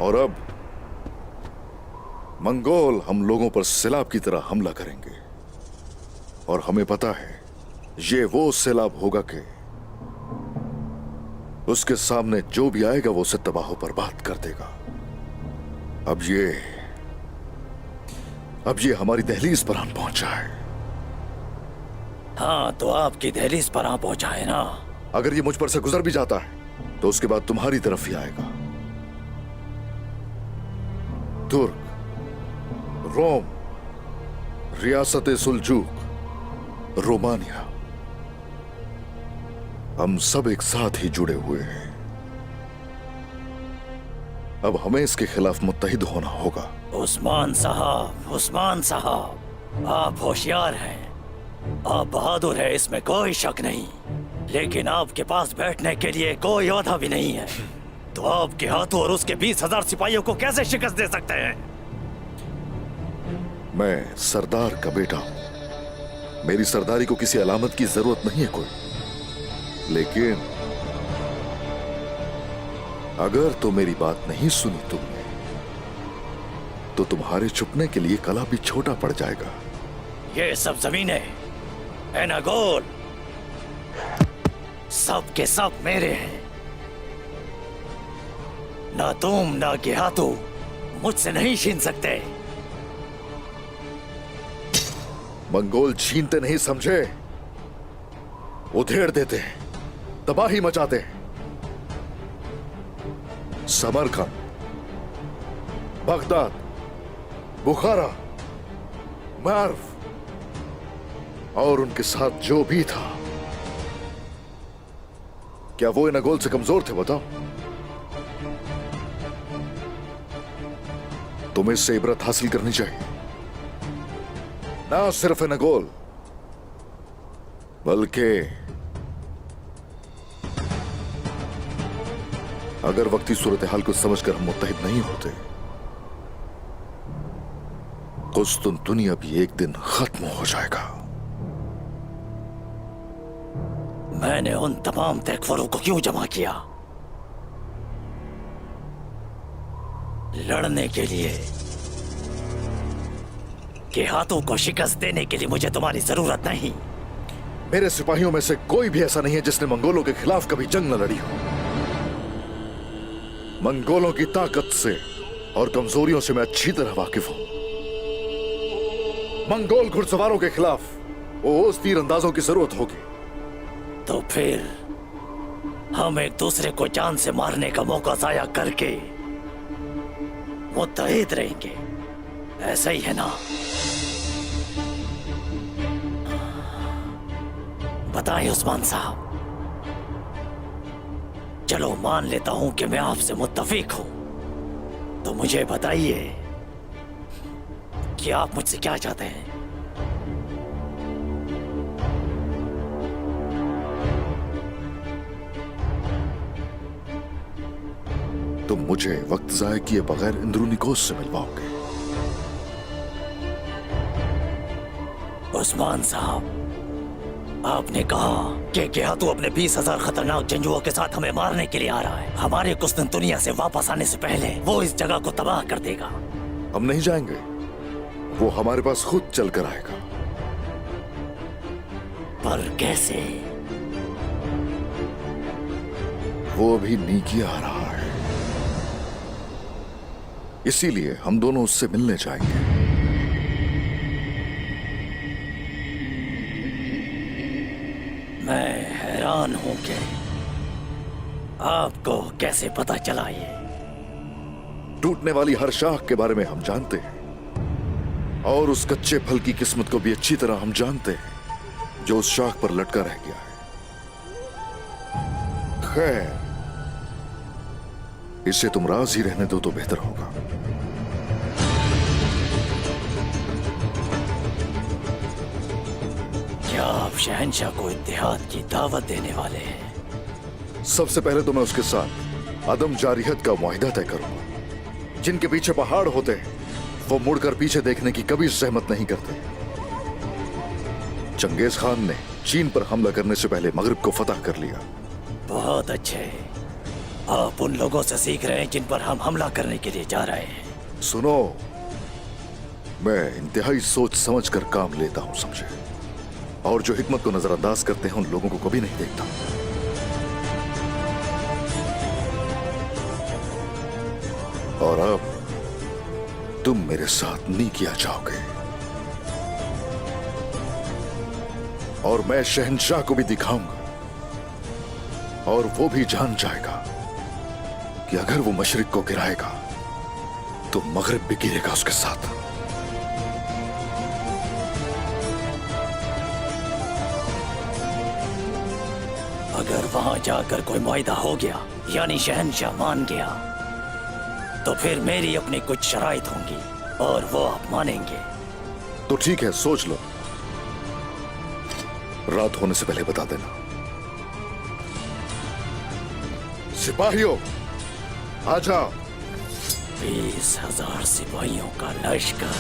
और अब मंगोल हम लोगों पर सैलाब की तरह हमला करेंगे और हमें पता है ये वो सैलाब होगा कि उसके सामने जो भी आएगा वो उसे तबाह बर्बाद कर देगा। अब ये हमारी दहलीज पर आन पहुंचा है। हाँ, तो आपकी दहलीज पर आ पहुंचा है ना। अगर ये मुझ पर से गुजर भी जाता है तो उसके बाद तुम्हारी तरफ ही आएगा। तुर्क, रोम, रियासत-ए-सुल्जूक, रोमानिया, हम सब एक साथ ही जुड़े हुए हैं। अब हमें इसके खिलाफ मुत्तहिद होना होगा। उस्मान साहब, आप होशियार हैं, आप बहादुर हैं, इसमें कोई शक नहीं। लेकिन आपके पास बैठने के लिए कोई ओहदा भी नहीं है। तो आपके हाथों और उसके 20,000 सिपाहियों को कैसे शिकस्त दे सकते हैं? मैं सरदार का बेटा हूं। मेरी सरदारी को किसी अलामत की जरूरत नहीं है कोई। लेकिन अगर तो मेरी बात नहीं सुनी तुमने तो तुम्हारे छुपने के लिए कला भी छोटा पड़ जाएगा। ये सब जमीनें एनागोल सब के सब मेरे हैं। ना तुम ना गेहातू मुझसे नहीं छीन सकते। मंगोल छीनते नहीं समझे, उधेड़ देते, तबाही मचाते। समरकंद, बगदाद, बुखारा, मर्व और उनके साथ जो भी था, क्या वो एनागोल से कमजोर थे? बताओ। तुम्हें इससे इबरत हासिल करनी चाहिए। ना सिर्फ एनागोल बल्कि अगर वक्ती सूरत हाल को समझकर हम मुत्तहिद नहीं होते, कुस्तुनतुनिया भी एक दिन खत्म हो जाएगा। मैंने उन तमाम तकफरों को क्यों जमा किया? लड़ने के लिए, कि हाथों को शिकस्त देने के लिए मुझे तुम्हारी जरूरत नहीं। मेरे सिपाहियों में से कोई भी ऐसा नहीं है जिसने मंगोलों के खिलाफ कभी जंग न लड़ी हो। मंगोलों की ताकत से और कमजोरियों से मैं अच्छी तरह वाकिफ हूं। मंगोल घुड़सवारों के खिलाफ ओस तीरंदाजों की जरूरत होगी। तो फिर हम एक दूसरे को जान से मारने का मौका जाया करके मुत्तहिद रहेंगे, ऐसा ही है ना? बताएं उस्मान साहब। चलो मान लेता हूं कि मैं आपसे मुत्तफिक हूं, तो मुझे बताइए कि आप मुझसे क्या चाहते हैं? तुम मुझे वक्त जाया किए बगैर इंद्रुनिकोस से मिलवाओगे। उस्मान साहब, आपने कहा कि गेहातू अपने 20,000 खतरनाक जंजुओं के साथ हमें मारने के लिए आ रहा है। हमारे कुस्तुनतुनिया से वापस आने से पहले वो इस जगह को तबाह कर देगा। हम नहीं जाएंगे, वो हमारे पास खुद चलकर आएगा। पर कैसे? वो अभी नीकिया आ रहा है, इसीलिए हम दोनों उससे मिलने जाएंगे। मैं हैरान हूं कि आपको कैसे पता चला ये? टूटने वाली हर शाख के बारे में हम जानते हैं और उस कच्चे फल की किस्मत को भी अच्छी तरह हम जानते हैं जो उस शाख पर लटका रह गया है। खैर, इसे तुम राज ही रहने दो तो बेहतर होगा। क्या आप शहंशाह को इत्तेहाद की दावत देने वाले हैं? सबसे पहले तो मैं उसके साथ अदम जारियत का मुआहिदा तय करूंगा। जिनके पीछे पहाड़ होते हैं वो मुड़कर पीछे देखने की कभी सहमत नहीं करते। चंगेज खान ने चीन पर हमला करने से पहले मगरिब को फतह कर लिया। बहुत अच्छे। आप उन लोगों से सीख रहे हैं जिन पर हम हमला करने के लिए जा रहे हैं। सुनो, मैं इंतहाई सोच समझ कर काम लेता हूं, समझे? और जो हिकमत को नजरअंदाज करते हैं उन लोगों को कभी नहीं देखता। और अब तुम मेरे साथ नहीं किया जाओगे, और मैं शहंशाह को भी दिखाऊंगा, और वो भी जान जाएगा कि अगर वो मशरिक को गिराएगा तो मगरिब भी गिरेगा उसके साथ। अगर वहां जाकर कोई मुआहदा हो गया, यानी शहंशाह मान गया, तो फिर मेरी अपनी कुछ शराइत होंगी और वो आप मानेंगे। तो ठीक है, सोच लो, रात होने से पहले बता देना। सिपाहियों, आ जाओ। 20,000 सिपाहियों का लश्कर